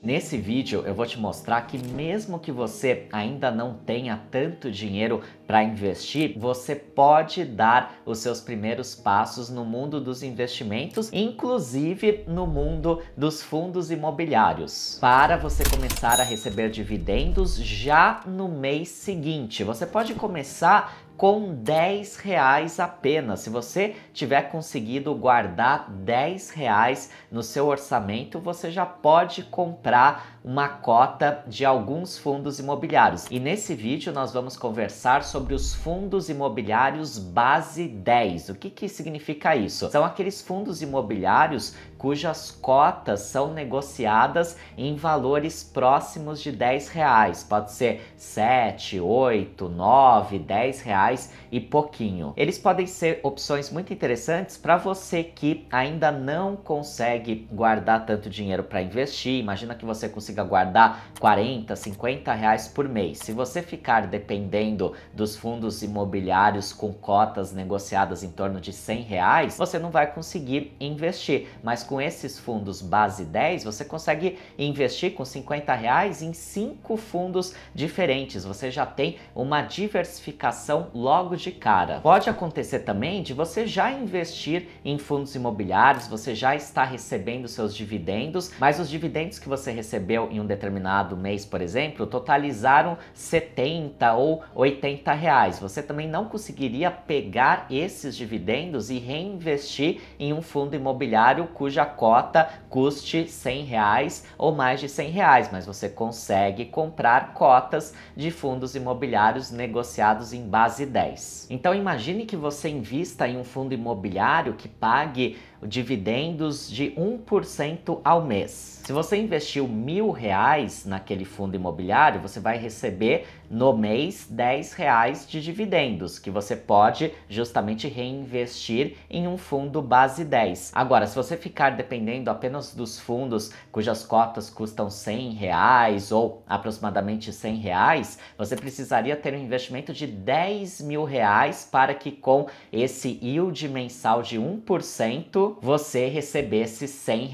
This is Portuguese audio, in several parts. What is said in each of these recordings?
Nesse vídeo eu vou te mostrar que mesmo que você ainda não tenha tanto dinheiro para investir, você pode dar os seus primeiros passos no mundo dos investimentos, inclusive no mundo dos fundos imobiliários, para você começar a receber dividendos já no mês seguinte. Você pode começar com R$ 10 apenas. Se você tiver conseguido guardar R$ 10 no seu orçamento, você já pode comprar uma cota de alguns fundos imobiliários. E nesse vídeo nós vamos conversar sobre os fundos imobiliários base 10. O que significa isso? São aqueles fundos imobiliários cujas cotas são negociadas em valores próximos de R$ 10. Pode ser 7, 8, 9, R$ 10 e pouquinho. Eles podem ser opções muito interessantes para você que ainda não consegue guardar tanto dinheiro para investir. Imagina que você consiga guardar R$ 40, R$ 50 por mês. Se você ficar dependendo dos fundos imobiliários com cotas negociadas em torno de R$ 100, você não vai conseguir investir. Mas com esses fundos base 10, você consegue investir com R$ 50 em 5 fundos diferentes. Você já tem uma diversificação logo de cara. Pode acontecer também de você já investir em fundos imobiliários, você já está recebendo seus dividendos, mas os dividendos que você recebeu em um determinado mês, por exemplo, totalizaram R$ 70 ou R$ 80. Você também não conseguiria pegar esses dividendos e reinvestir em um fundo imobiliário cuja cota custe R$ 100 ou mais de R$ 100, mas você consegue comprar cotas de fundos imobiliários negociados em base 10. Então imagine que você invista em um fundo imobiliário que pague dividendos de 1% ao mês. Se você investiu R$ 1.000 naquele fundo imobiliário, você vai receber no mês R$ 10 de dividendos, que você pode justamente reinvestir em um fundo base 10. Agora, se você ficar dependendo apenas dos fundos cujas cotas custam R$ 100 ou aproximadamente R$ 100, você precisaria ter um investimento de R$ 10.000 para que com esse yield mensal de 1%, você recebesse R$ 100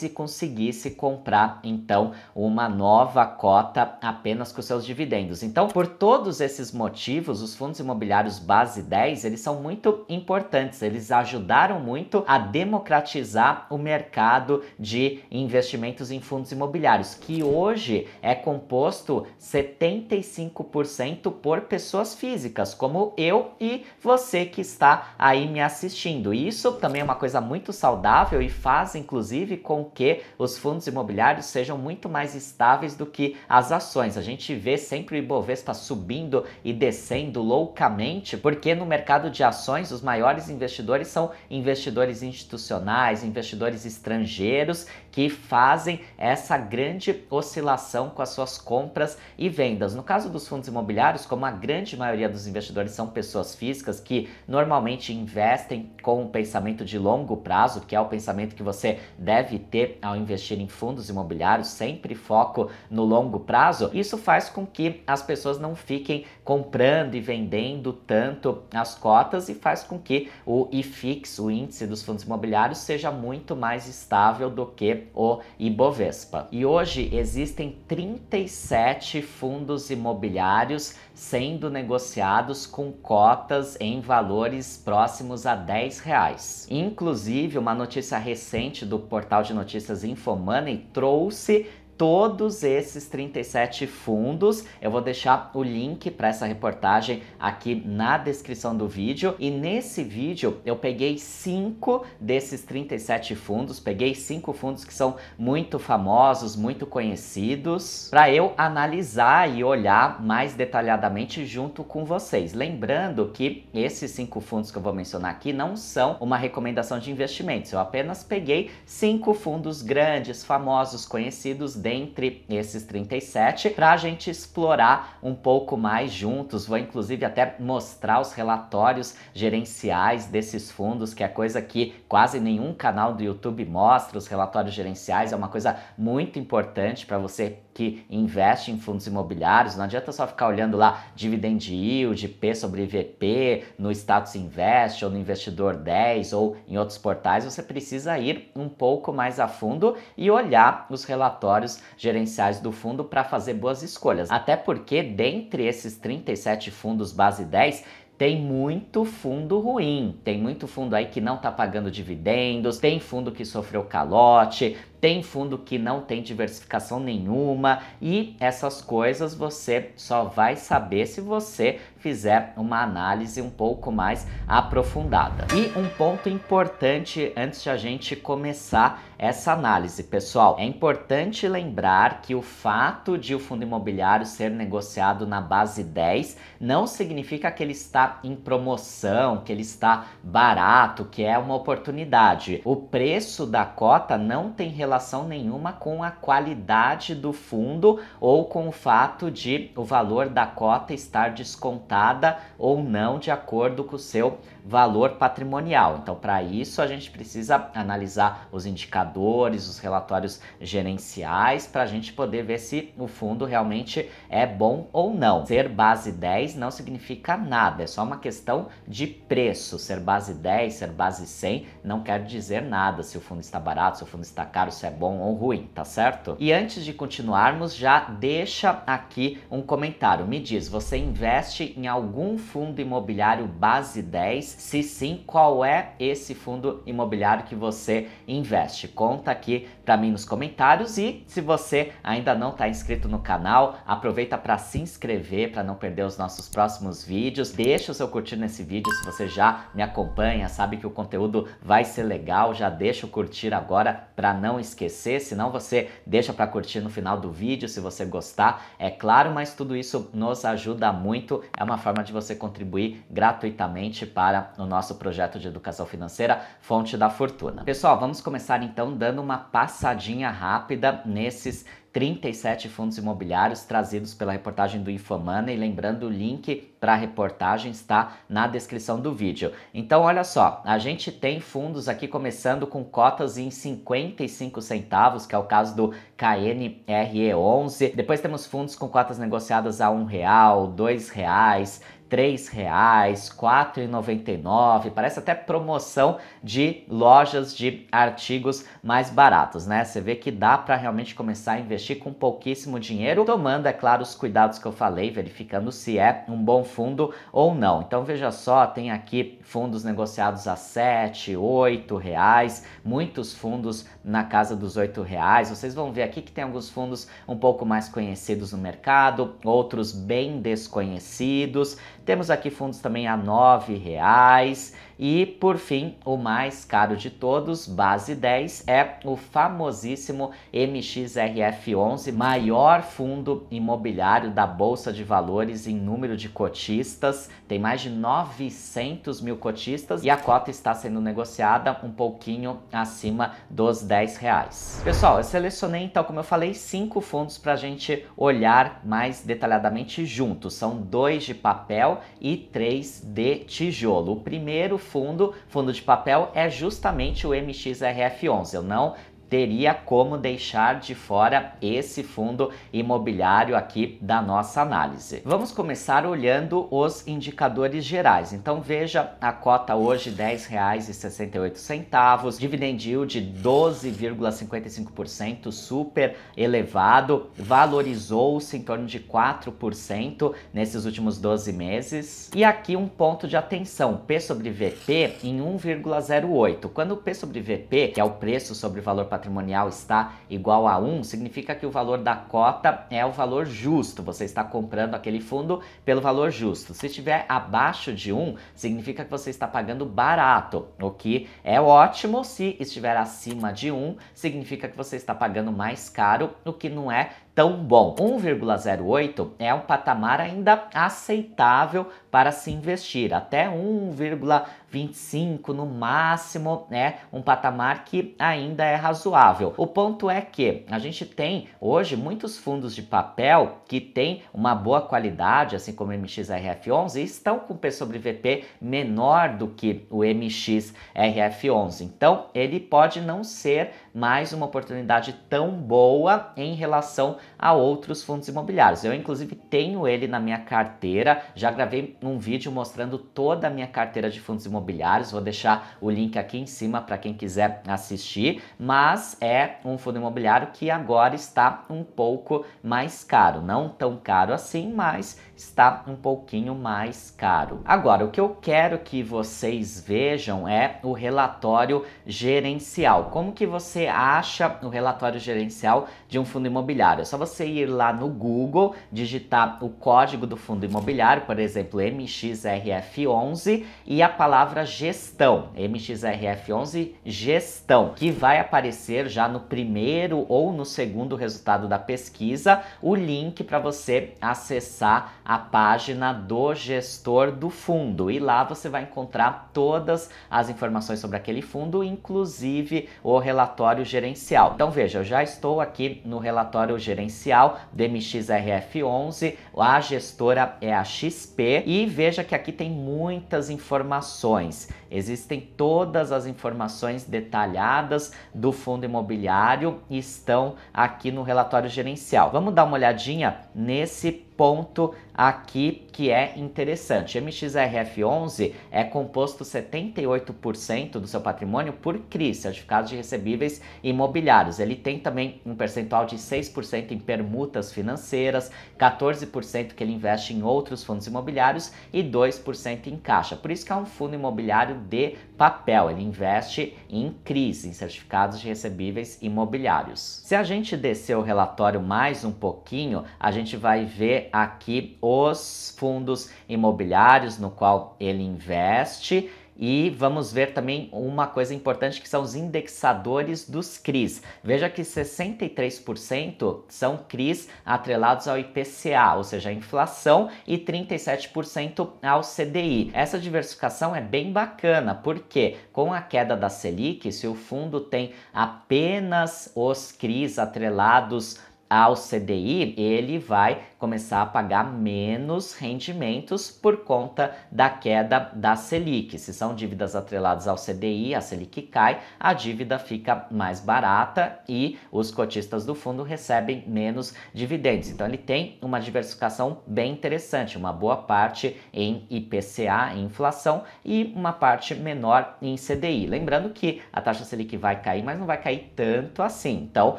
e conseguisse comprar então uma nova cota apenas com seus dividendos. Então, por todos esses motivos, os fundos imobiliários base 10, eles são muito importantes, eles ajudaram muito a democratizar o mercado de investimentos em fundos imobiliários, que hoje é composto 75% por pessoas físicas, como eu e você que está aí me assistindo. E isso também é uma coisa muito saudável e faz, inclusive, com que os fundos imobiliários sejam muito mais estáveis do que as ações. A gente vê sempre o Ibovespa subindo e descendo loucamente, porque no mercado de ações os maiores investidores são investidores institucionais, investidores estrangeiros que fazem essa grande oscilação com as suas compras e vendas. No caso dos fundos imobiliários, como a grande maioria dos investidores são pessoas físicas que normalmente investem com um pensamento de longo prazo, que é o pensamento que você deve ter ao investir em fundos imobiliários, sempre foco no longo prazo, isso faz com que as pessoas não fiquem comprando e vendendo tanto as cotas e faz com que o IFIX, o índice dos fundos imobiliários, seja muito mais estável do que o Ibovespa. E hoje existem 37 fundos imobiliários sendo negociados com cotas em valores próximos a R$ 10. Inclusive, uma notícia recente do portal de notícias Infomoney trouxe todos esses 37 fundos. Eu vou deixar o link para essa reportagem aqui na descrição do vídeo. E nesse vídeo eu peguei 5 desses 37 fundos, peguei 5 fundos que são muito famosos, muito conhecidos, para eu analisar e olhar mais detalhadamente junto com vocês. Lembrando que esses 5 fundos que eu vou mencionar aqui não são uma recomendação de investimentos. Eu apenas peguei 5 fundos grandes, famosos, conhecidos dentre esses 37 para a gente explorar um pouco mais juntos. Vou inclusive até mostrar os relatórios gerenciais desses fundos, que é coisa que quase nenhum canal do YouTube mostra. Os relatórios gerenciais é uma coisa muito importante para você que investe em fundos imobiliários. Não adianta só ficar olhando lá dividend yield, P sobre VP, no Status Invest ou no Investidor 10 ou em outros portais. Você precisa ir um pouco mais a fundo e olhar os relatórios relatórios gerenciais do fundo para fazer boas escolhas. Até porque dentre esses 37 fundos base 10, tem muito fundo ruim, tem muito fundo aí que não está pagando dividendos, tem fundo que sofreu calote, tem fundo que não tem diversificação nenhuma, e essas coisas você só vai saber se você fizer uma análise um pouco mais aprofundada. E um ponto importante antes de a gente começar essa análise, pessoal, é importante lembrar que o fato de o fundo imobiliário ser negociado na base 10 não significa que ele está em promoção, que ele está barato, que é uma oportunidade. O preço da cota não tem relação nenhuma com a qualidade do fundo ou com o fato de o valor da cota estar descontada ou não de acordo com o seu valor patrimonial. Então, para isso, a gente precisa analisar os indicadores, os relatórios gerenciais, para a gente poder ver se o fundo realmente é bom ou não. Ser base 10 não significa nada, é só uma questão de preço. Ser base 10, ser base 100 não quer dizer nada se o fundo está barato, se o fundo está caro, se é bom ou ruim, tá certo? E antes de continuarmos, já deixa aqui um comentário. Me diz, você investe em algum fundo imobiliário base 10? Se sim, qual é esse fundo imobiliário que você investe? Conta aqui para mim nos comentários, e se você ainda não está inscrito no canal, aproveita para se inscrever para não perder os nossos próximos vídeos. Deixa o seu curtir nesse vídeo se você já me acompanha, sabe que o conteúdo vai ser legal, já deixa o curtir agora para não esquecer, senão você deixa para curtir no final do vídeo se você gostar, é claro, mas tudo isso nos ajuda muito, é uma forma de você contribuir gratuitamente para o nosso projeto de educação financeira Fonte da Fortuna. Pessoal, vamos começar então dando uma passadinha rápida nesses 37 fundos imobiliários trazidos pela reportagem do InfoMoney. Lembrando, o link para a reportagem está na descrição do vídeo. Então, olha só, a gente tem fundos aqui começando com cotas em 55 centavos, que é o caso do KNRE11. Depois temos fundos com cotas negociadas a R$1, R$2, R$3, R$4,99, parece até promoção de lojas de artigos mais baratos, né? Você vê que dá para realmente começar a investir com pouquíssimo dinheiro, tomando, é claro, os cuidados que eu falei, verificando se é um bom fundo ou não. Então veja só, tem aqui fundos negociados a R$7, R$8, muitos fundos na casa dos R$8. Vocês vão ver aqui que tem alguns fundos um pouco mais conhecidos no mercado, outros bem desconhecidos. Temos aqui fundos também a R$9. E, por fim, o mais caro de todos, base 10, é o famosíssimo MXRF11, maior fundo imobiliário da Bolsa de Valores em número de cotistas. Tem mais de 900 mil cotistas e a cota está sendo negociada um pouquinho acima dos R$10. Pessoal, eu selecionei, então, como eu falei, 5 fundos para a gente olhar mais detalhadamente juntos. São 2 de papel e 3 de tijolo. O primeiro fundo de papel é justamente o MXRF11. Eu não teria como deixar de fora esse fundo imobiliário aqui da nossa análise. Vamos começar olhando os indicadores gerais. Então veja a cota hoje R$10,68, dividend yield de 12,55%, super elevado, valorizou-se em torno de 4% nesses últimos 12 meses. E aqui um ponto de atenção, P sobre VP em 1,08. Quando o P sobre VP, que é o preço sobre o valor patrimonial, está igual a 1, significa que o valor da cota é o valor justo. Você está comprando aquele fundo pelo valor justo. Se estiver abaixo de 1, significa que você está pagando barato, o que é ótimo. Se estiver acima de 1, significa que você está pagando mais caro, o que não é tão bom. 1,08 é um patamar ainda aceitável para se investir. Até 1,25 no máximo é um patamar que ainda é razoável. O ponto é que a gente tem hoje muitos fundos de papel que têm uma boa qualidade, assim como o MXRF11, e estão com P sobre VP menor do que o MXRF11. Então, ele pode não ser mais uma oportunidade tão boa em relação a outros fundos imobiliários. Eu, inclusive, tenho ele na minha carteira, já gravei um vídeo mostrando toda a minha carteira de fundos imobiliários, vou deixar o link aqui em cima para quem quiser assistir, mas é um fundo imobiliário que agora está um pouco mais caro, não tão caro assim, mas está um pouquinho mais caro. Agora, o que eu quero que vocês vejam é o relatório gerencial. Como que você acha o relatório gerencial de um fundo imobiliário? É só você ir lá no Google, digitar o código do fundo imobiliário, por exemplo, MXRF11 e a palavra gestão, MXRF11 gestão, que vai aparecer já no primeiro ou no segundo resultado da pesquisa, o link para você acessar a página do gestor do fundo, e lá você vai encontrar todas as informações sobre aquele fundo, inclusive o relatório gerencial. Então veja, eu já estou aqui no relatório gerencial do MXRF11, a gestora é a XP, e veja que aqui tem muitas informações. Existem todas as informações detalhadas do fundo imobiliário, estão aqui no relatório gerencial. Vamos dar uma olhadinha nesse ponto aqui que é interessante. MXRF11 é composto 78% do seu patrimônio por CRIs, certificados de recebíveis imobiliários. Ele tem também um percentual de 6% em permutas financeiras, 14% que ele investe em outros fundos imobiliários e 2% em caixa. Por isso que é um fundo imobiliário de papel, ele investe em CRIs, em certificados de recebíveis imobiliários. Se a gente descer o relatório mais um pouquinho, a gente vai ver aqui os fundos imobiliários no qual ele investe. E vamos ver também uma coisa importante que são os indexadores dos CRIs. Veja que 63% são CRIs atrelados ao IPCA, ou seja, a inflação, e 37% ao CDI. Essa diversificação é bem bacana, porque com a queda da Selic, se o fundo tem apenas os CRIs atrelados ao CDI, ele vai começar a pagar menos rendimentos por conta da queda da Selic. Se são dívidas atreladas ao CDI, a Selic cai, a dívida fica mais barata e os cotistas do fundo recebem menos dividendos. Então ele tem uma diversificação bem interessante, uma boa parte em IPCA, em inflação, e uma parte menor em CDI. Lembrando que a taxa Selic vai cair, mas não vai cair tanto assim. Então,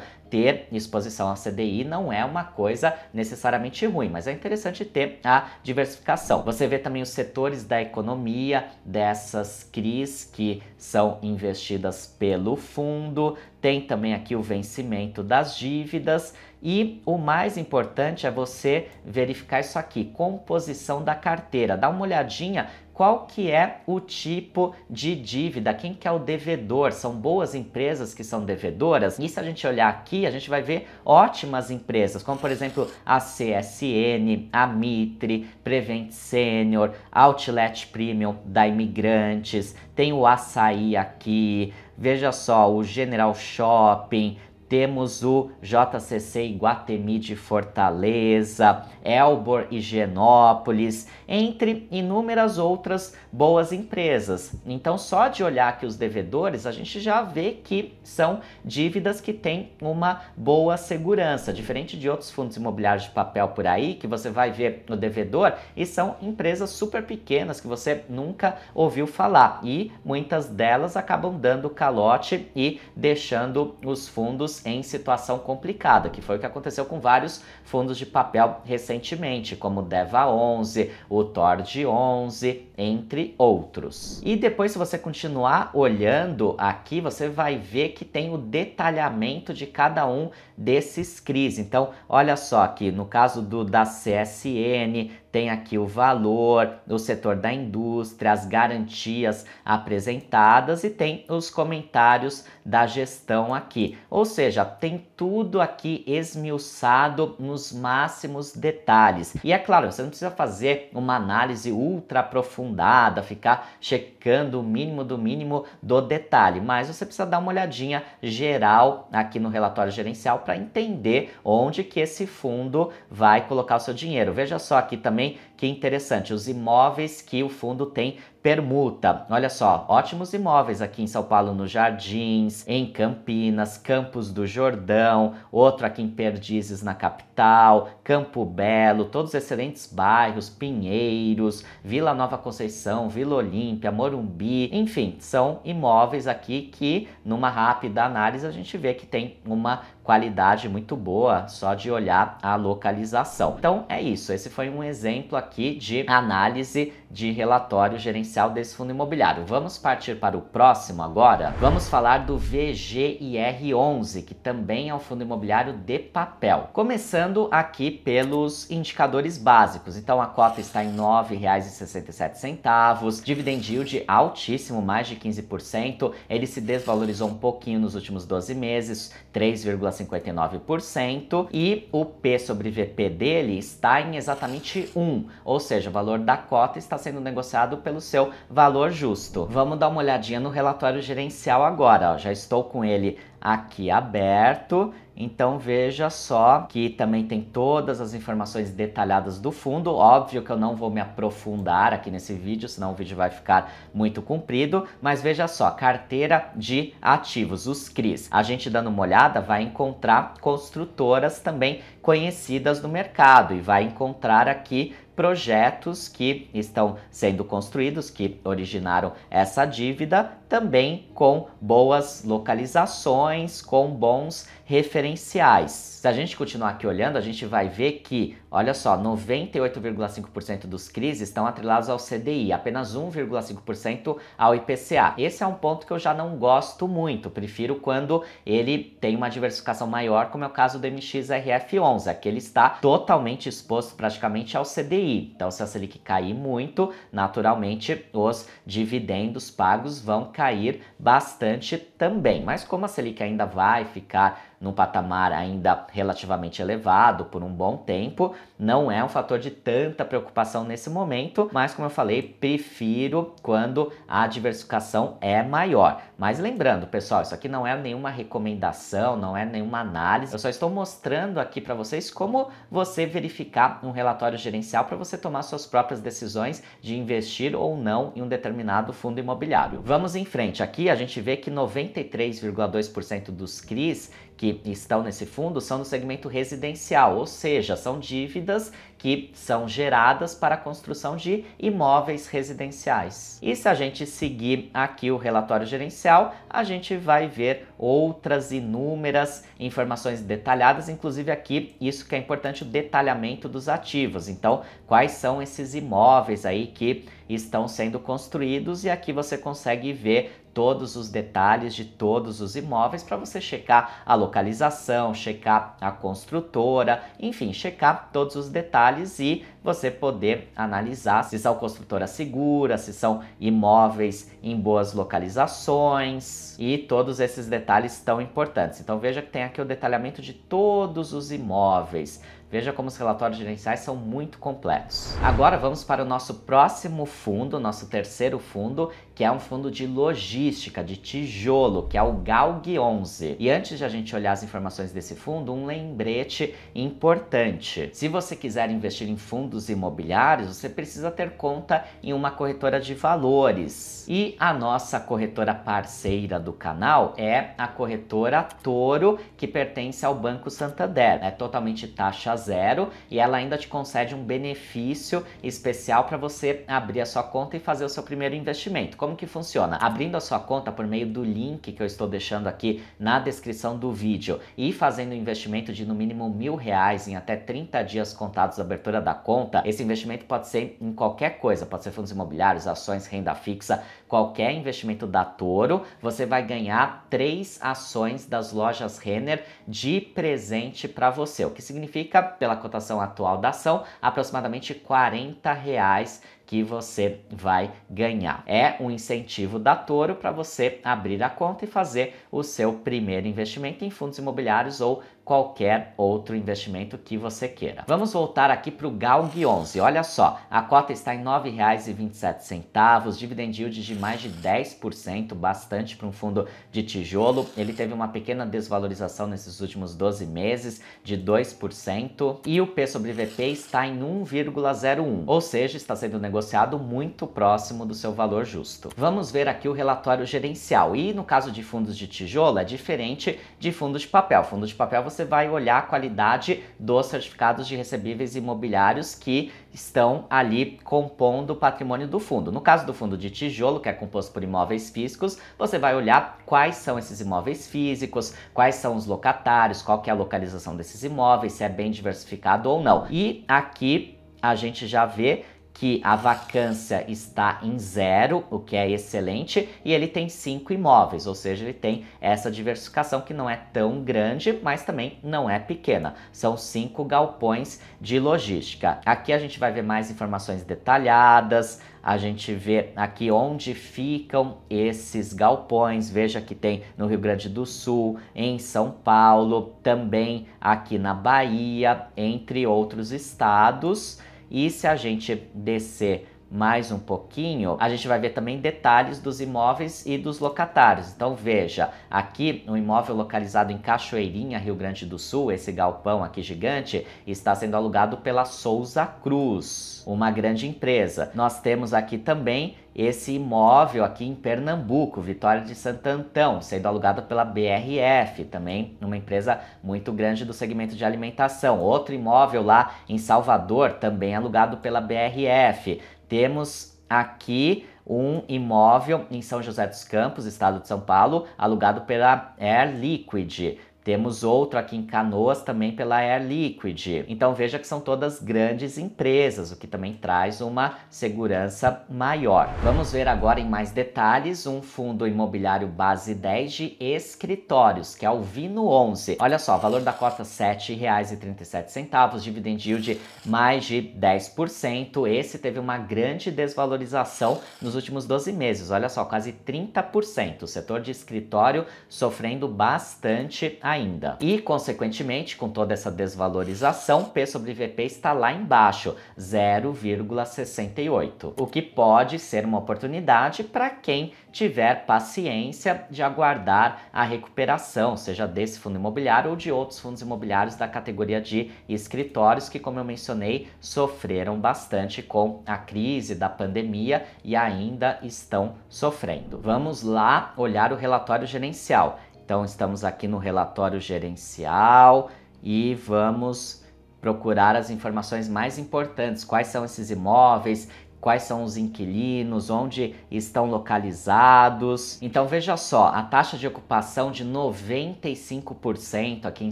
ter exposição ao CDI não é uma coisa necessariamente ruim, mas é interessante ter a diversificação. Você vê também os setores da economia dessas CRIs que são investidas pelo fundo, tem também aqui o vencimento das dívidas, e o mais importante é você verificar isso aqui, composição da carteira. Dá uma olhadinha qual que é o tipo de dívida, quem que é o devedor, são boas empresas que são devedoras, e se a gente olhar aqui, a gente vai ver ótimas empresas, como por exemplo a CSN, a Mitre, Prevent Senior, Outlet Premium da Imigrantes, tem o Açaí aqui, veja só, o General Shopping, temos o JCC Iguatemi de Fortaleza, Elbor Higienópolis, entre inúmeras outras boas empresas. Então, só de olhar aqui os devedores, a gente já vê que são dívidas que têm uma boa segurança, diferente de outros fundos imobiliários de papel por aí, que você vai ver no devedor e são empresas super pequenas que você nunca ouviu falar, e muitas delas acabam dando calote e deixando os fundos em situação complicada, que foi o que aconteceu com vários fundos de papel recentemente, como o Deva 11, o Tord 11, entre outros. E depois, se você continuar olhando aqui, você vai ver que tem o detalhamento de cada um desses CRIs. Então, olha só aqui, no caso da CSN, tem aqui o valor, o setor da indústria, as garantias apresentadas e tem os comentários da gestão aqui. Ou seja, tem tudo aqui esmiuçado nos máximos detalhes. E é claro, você não precisa fazer uma análise ultra aprofundada, ficar checando o mínimo do mínimo do detalhe, mas você precisa dar uma olhadinha geral aqui no relatório gerencial para entender onde que esse fundo vai colocar o seu dinheiro. Veja só aqui também que interessante, os imóveis que o fundo tem permuta. Olha só, ótimos imóveis aqui em São Paulo, no Jardins, em Campinas, Campos do Jordão, outro aqui em Perdizes, na capital, Campo Belo, todos excelentes bairros, Pinheiros, Vila Nova Conceição, Vila Olímpia, Morumbi, enfim, são imóveis aqui que, numa rápida análise, a gente vê que tem uma qualidade muito boa só de olhar a localização. Então é isso, esse foi um exemplo aqui de análise de relatório gerencial desse fundo imobiliário. Vamos partir para o próximo agora? Vamos falar do VGIR11, que também é um fundo imobiliário de papel. Começando aqui pelos indicadores básicos. Então a cota está em R$ 9,67, dividend yield altíssimo, mais de 15%. Ele se desvalorizou um pouquinho nos últimos 12 meses, 3,59%, e o P sobre VP dele está em exatamente 1, ou seja, o valor da cota está sendo negociado pelo seu valor justo. Vamos dar uma olhadinha no relatório gerencial agora, ó. Já estou com ele aqui aberto, então veja só que também tem todas as informações detalhadas do fundo. Óbvio que eu não vou me aprofundar aqui nesse vídeo, senão o vídeo vai ficar muito comprido, mas veja só, carteira de ativos, os CRIs. A gente dando uma olhada vai encontrar construtoras também conhecidas no mercado e vai encontrar aqui projetos que estão sendo construídos, que originaram essa dívida, também com boas localizações, com bons referenciais. Se a gente continuar aqui olhando, a gente vai ver que, olha só, 98,5% dos CRIs estão atrelados ao CDI, apenas 1,5% ao IPCA. Esse é um ponto que eu já não gosto muito, prefiro quando ele tem uma diversificação maior, como é o caso do MXRF11, aqui ele está totalmente exposto praticamente ao CDI. Então, se a Selic cair muito, naturalmente os dividendos pagos vão cair bastante também. Mas como a Selic ainda vai ficar num patamar ainda relativamente elevado por um bom tempo, não é um fator de tanta preocupação nesse momento, mas como eu falei, prefiro quando a diversificação é maior. Mas lembrando, pessoal, isso aqui não é nenhuma recomendação, não é nenhuma análise, eu só estou mostrando aqui para vocês como você verificar um relatório gerencial para você tomar suas próprias decisões de investir ou não em um determinado fundo imobiliário. Vamos em frente, aqui a gente vê que 93,2% dos CRIs que estão nesse fundo são no segmento residencial, ou seja, são dívidas que são geradas para a construção de imóveis residenciais. E se a gente seguir aqui o relatório gerencial, a gente vai ver outras inúmeras informações detalhadas, inclusive aqui, isso que é importante, o detalhamento dos ativos. Então, quais são esses imóveis aí que estão sendo construídos, e aqui você consegue ver todos os detalhes de todos os imóveis para você checar a localização, checar a construtora, enfim, checar todos os detalhes e você poder analisar se são construtoras seguras, se são imóveis em boas localizações, e todos esses detalhes tão importantes. Então veja que tem aqui o detalhamento de todos os imóveis. Veja como os relatórios gerenciais são muito completos. Agora vamos para o nosso próximo fundo, nosso terceiro fundo, que é um fundo de logística, de tijolo, que é o GALG 11. E antes de a gente olhar as informações desse fundo, um lembrete importante. Se você quiser investir em fundos imobiliários, você precisa ter conta em uma corretora de valores. E a nossa corretora parceira do canal é a corretora Toro, que pertence ao Banco Santander. É totalmente taxa zero e ela ainda te concede um benefício especial para você abrir a sua conta e fazer o seu primeiro investimento. Como que funciona? Abrindo a sua conta por meio do link que eu estou deixando aqui na descrição do vídeo e fazendo um investimento de no mínimo R$1.000 em até 30 dias contados da abertura da conta, esse investimento pode ser em qualquer coisa, pode ser fundos imobiliários, ações, renda fixa, qualquer investimento da Toro, você vai ganhar 3 ações das lojas Renner de presente para você, o que significa, pela cotação atual da ação, aproximadamente R$40 que você vai ganhar. É um incentivo da Toro para você abrir a conta e fazer o seu primeiro investimento em fundos imobiliários ou qualquer outro investimento que você queira. Vamos voltar aqui para o GALG 11. Olha só, a cota está em R$ 9,27, dividend yield de mais de 10%, bastante para um fundo de tijolo. Ele teve uma pequena desvalorização nesses últimos 12 meses, de 2%, e o P sobre VP está em 1,01, ou seja, está sendo negociado negociado muito próximo do seu valor justo. Vamos ver aqui o relatório gerencial. E no caso de fundos de tijolo é diferente de fundos de papel. Fundo de papel você vai olhar a qualidade dos certificados de recebíveis imobiliários que estão ali compondo o patrimônio do fundo. No caso do fundo de tijolo, que é composto por imóveis físicos, você vai olhar quais são esses imóveis físicos, quais são os locatários, qual que é a localização desses imóveis, se é bem diversificado ou não. E aqui a gente já vê que a vacância está em 0, o que é excelente, e ele tem 5 imóveis, ou seja, ele tem essa diversificação que não é tão grande, mas também não é pequena. São 5 galpões de logística. Aqui a gente vai ver mais informações detalhadas, a gente vê aqui onde ficam esses galpões. Veja que tem no Rio Grande do Sul, em São Paulo, também aqui na Bahia, entre outros estados. E se a gente descer mais um pouquinho, a gente vai ver também detalhes dos imóveis e dos locatários. Então veja, aqui um imóvel localizado em Cachoeirinha, Rio Grande do Sul, esse galpão aqui gigante, está sendo alugado pela Souza Cruz, uma grande empresa. Nós temos aqui também esse imóvel aqui em Pernambuco, Vitória de Santo Antão, sendo alugado pela BRF, também uma empresa muito grande do segmento de alimentação. Outro imóvel lá em Salvador, também alugado pela BRF. Temos aqui um imóvel em São José dos Campos, estado de São Paulo, alugado pela Air Liquid. Temos outro aqui em Canoas também pela Air Liquid. Então veja que são todas grandes empresas, o que também traz uma segurança maior. Vamos ver agora em mais detalhes um fundo imobiliário base 10 de escritórios, que é o Vino 11. Olha só, valor da cota R$ 7,37, dividend yield mais de 10%. Esse teve uma grande desvalorização nos últimos 12 meses, olha só, quase 30%. O setor de escritório sofrendo bastante ainda. E, consequentemente, com toda essa desvalorização, P sobre VP está lá embaixo, 0,68, o que pode ser uma oportunidade para quem tiver paciência de aguardar a recuperação, seja desse fundo imobiliário ou de outros fundos imobiliários da categoria de escritórios que, como eu mencionei, sofreram bastante com a crise da pandemia e ainda estão sofrendo. Vamos lá olhar o relatório gerencial. Então, estamos aqui no relatório gerencial e vamos procurar as informações mais importantes. Quais são esses imóveis? Quais são os inquilinos? Onde estão localizados? Então, veja só, a taxa de ocupação de 95% aqui em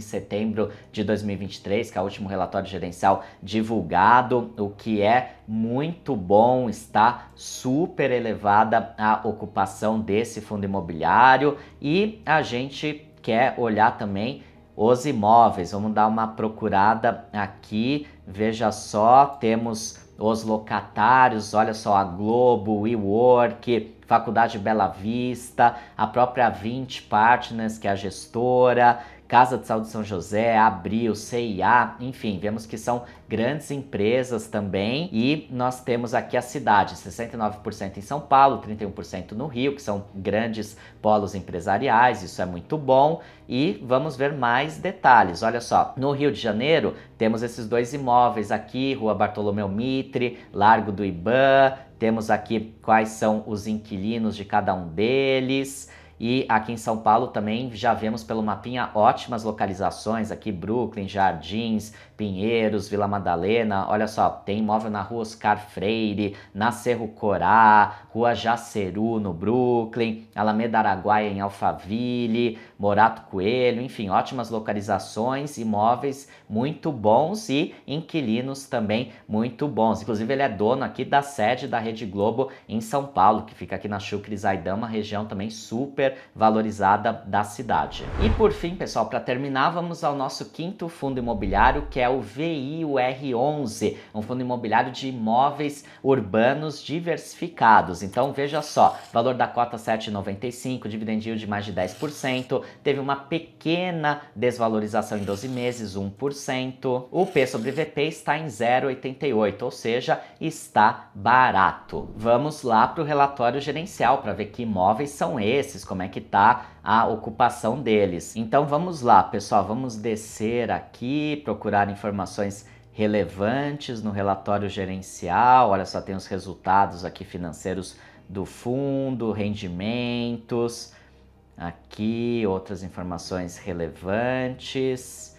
setembro de 2023, que é o último relatório gerencial divulgado, o que é muito bom, está super elevada a ocupação desse fundo imobiliário e a gente quer olhar também os imóveis. Vamos dar uma procurada aqui, veja só, temos os locatários, olha só, a Globo, WeWork, Faculdade Bela Vista, a própria 20 Partners, que é a gestora, Casa de Saúde São José, Abril, CIA, enfim, vemos que são grandes empresas também. E nós temos aqui a cidade, 69% em São Paulo, 31% no Rio, que são grandes polos empresariais, isso é muito bom. E vamos ver mais detalhes, olha só, no Rio de Janeiro temos esses dois imóveis aqui, Rua Bartolomeu Mitre, Largo do Ibã, temos aqui quais são os inquilinos de cada um deles. E aqui em São Paulo também já vemos pelo mapinha ótimas localizações aqui, Brooklyn, Jardins, Pinheiros, Vila Madalena. Olha só, tem imóvel na Rua Oscar Freire, na Cerro Corá, Rua Jaceru no Brooklyn, Alameda Araguaia em Alphaville, Morato Coelho, enfim, ótimas localizações, imóveis muito bons e inquilinos também muito bons. Inclusive ele é dono aqui da sede da Rede Globo em São Paulo, que fica aqui na Chucre Zaidan, uma região também super valorizada da cidade. E por fim, pessoal, para terminar, vamos ao nosso quinto fundo imobiliário, que é o VIUR11, um fundo imobiliário de imóveis urbanos diversificados. Então veja só, valor da cota 7,95, dividend yield de mais de 10%, teve uma pequena desvalorização em 12 meses, 1%. O P sobre VP está em 0,88, ou seja, está barato. Vamos lá para o relatório gerencial para ver que imóveis são esses, como é que tá a ocupação deles. Então vamos lá, pessoal, vamos descer aqui, procurar informações relevantes no relatório gerencial. Olha só, tem os resultados aqui financeiros do fundo, rendimentos, aqui outras informações relevantes,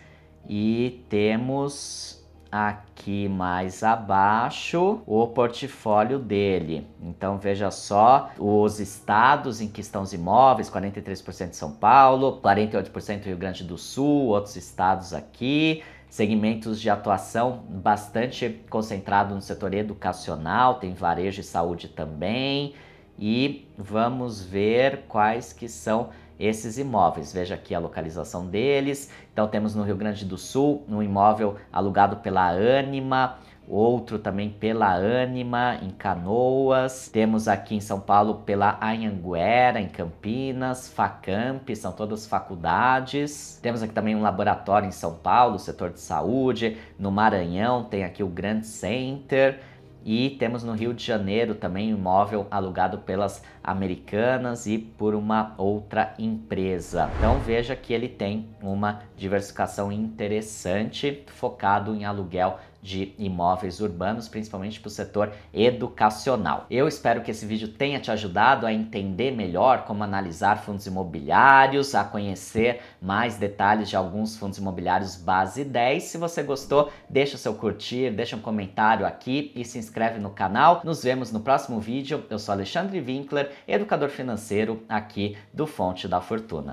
e temos aqui mais abaixo o portfólio dele. Então veja só os estados em que estão os imóveis: 43% São Paulo, 48% Rio Grande do Sul, outros estados aqui. Segmentos de atuação bastante concentrado no setor educacional, tem varejo e saúde também. E vamos ver quais que são esses imóveis. Veja aqui a localização deles. Então temos no Rio Grande do Sul um imóvel alugado pela Ânima, outro também pela Ânima em Canoas. Temos aqui em São Paulo pela Anhanguera, em Campinas, Facamp, são todas faculdades. Temos aqui também um laboratório em São Paulo, setor de saúde. No Maranhão tem aqui o Grand Center. E temos no Rio de Janeiro também um imóvel alugado pelas Americanas e por uma outra empresa. Então veja que ele tem uma diversificação interessante, focado em aluguel de imóveis urbanos, principalmente para o setor educacional. Eu espero que esse vídeo tenha te ajudado a entender melhor como analisar fundos imobiliários, a conhecer mais detalhes de alguns fundos imobiliários base 10. Se você gostou, deixa o seu curtir, deixa um comentário aqui e se inscreve no canal. Nos vemos no próximo vídeo. Eu sou Alexandre Winkler, educador financeiro aqui do Fonte da Fortuna.